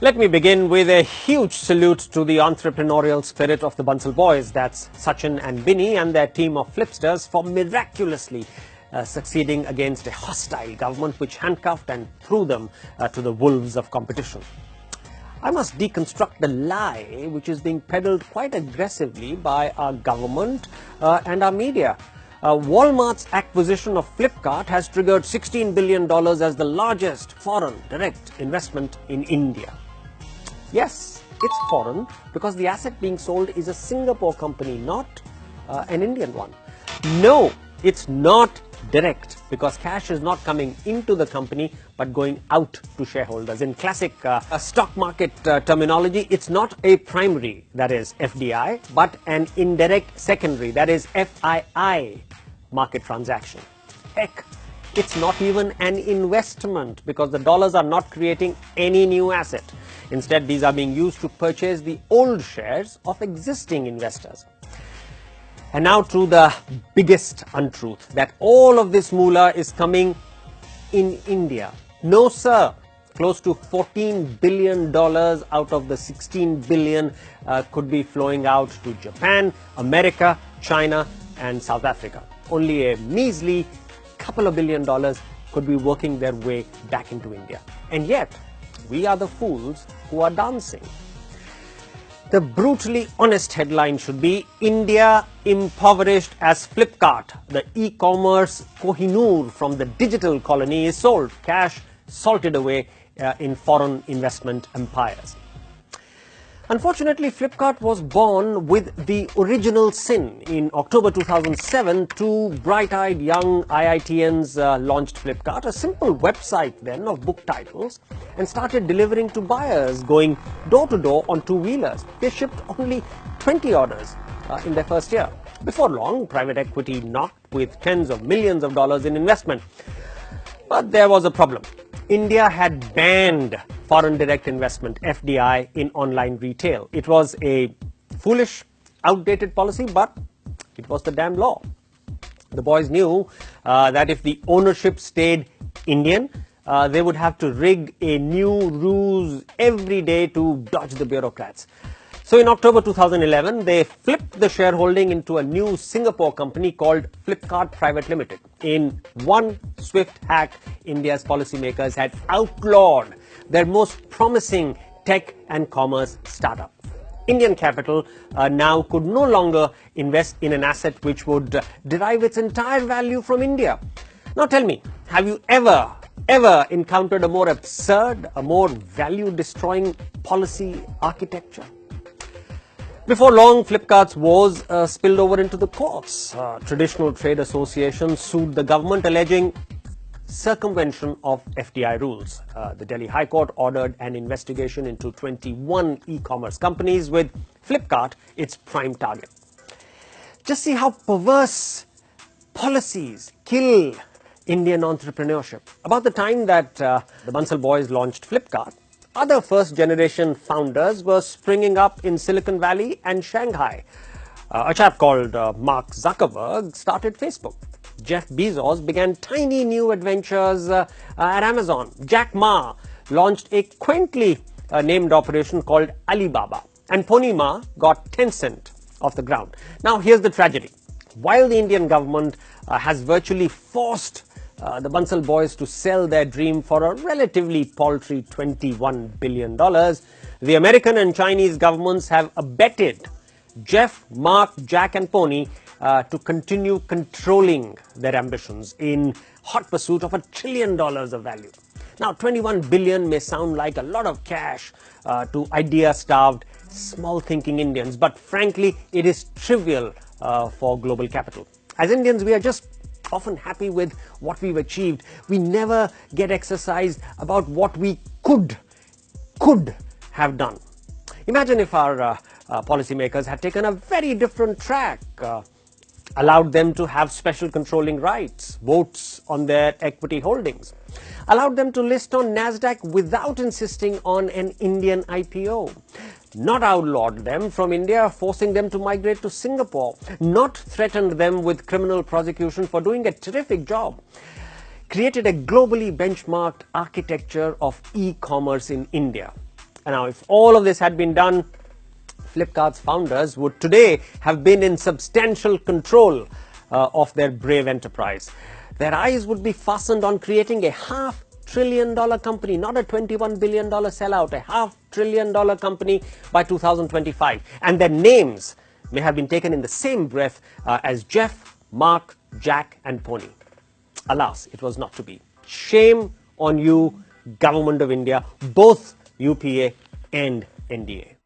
Let me begin with a huge salute to the entrepreneurial spirit of the Bansal boys, that's Sachin and Binni and their team of flipsters, for miraculously succeeding against a hostile government which handcuffed and threw them to the wolves of competition. I must deconstruct the lie which is being peddled quite aggressively by our government and our media. Walmart's acquisition of Flipkart has triggered $16 billion as the largest foreign direct investment in India. Yes, it's foreign because the asset being sold is a Singapore company, not an Indian one. No, it's not direct because cash is not coming into the company but going out to shareholders. In classic stock market terminology, it's not a primary, that is FDI, but an indirect secondary, that is FII market transaction. Heck, it's not even an investment because the dollars are not creating any new asset. Instead, these are being used to purchase the old shares of existing investors. And now to the biggest untruth, that all of this moolah is coming in India. No, sir. Close to $14 billion out of the $16 billion could be flowing out to Japan, America, China, and South Africa. Only a measly couple of $1 billion could be working their way back into India. And yet, we are the fools who are dancing. The brutally honest headline should be, India impoverished as Flipkart, the e-commerce Kohinoor from the digital colony, is sold. Cash salted away in foreign investment empires. Unfortunately, Flipkart was born with the original sin. In October 2007, two bright-eyed young IITians launched Flipkart, a simple website then of book titles, and started delivering to buyers, going door-to-door on two-wheelers. They shipped only 20 orders in their first year. Before long, private equity knocked with tens of millions of dollars in investment. But there was a problem. India had banned foreign direct investment, FDI, in online retail. It was a foolish, outdated policy, but it was the damn law. The boys knew that if the ownership stayed Indian, they would have to rig a new ruse every day to dodge the bureaucrats. So in October 2011, they flipped the shareholding into a new Singapore company called Flipkart Private Limited. In one swift hack, India's policymakers had outlawed their most promising tech and commerce startup. Indian capital now could no longer invest in an asset which would derive its entire value from India. Now tell me, have you ever encountered a more absurd, a more value-destroying policy architecture? Before long, Flipkart's woes spilled over into the courts. Traditional trade associations sued the government alleging circumvention of FDI rules. The Delhi High Court ordered an investigation into 21 e-commerce companies, with Flipkart its prime target. Just see how perverse policies kill Indian entrepreneurship. About the time that the Bansal boys launched Flipkart, other first-generation founders were springing up in Silicon Valley and Shanghai. A chap called Mark Zuckerberg started Facebook. Jeff Bezos began tiny new adventures at Amazon. Jack Ma launched a quaintly named operation called Alibaba. And Pony Ma got Tencent off the ground. Now here's the tragedy. While the Indian government has virtually forced the Bansal boys to sell their dream for a relatively paltry $21 billion, the American and Chinese governments have abetted Jeff, Mark, Jack and Pony to continue controlling their ambitions in hot pursuit of $1 trillion of value. Now, 21 billion may sound like a lot of cash to idea-starved, small-thinking Indians, but frankly, it is trivial for global capital. As Indians, we are just often happy with what we've achieved. We never get exercised about what we could have done. Imagine if our policymakers had taken a very different track, allowed them to have special controlling rights, votes on their equity holdings, allowed them to list on NASDAQ without insisting on an Indian IPO, not outlawed them from India, forcing them to migrate to Singapore, not threatened them with criminal prosecution for doing a terrific job, created a globally benchmarked architecture of e-commerce in India. And now, if all of this had been done, Flipkart's founders would today have been in substantial control of their brave enterprise. Their eyes would be fastened on creating a $500 billion company, not a $21 billion sellout, a $500 billion company by 2025. And their names may have been taken in the same breath as Jeff, Mark, Jack and Pony. Alas, it was not to be. Shame on you, Government of India, both UPA and NDA.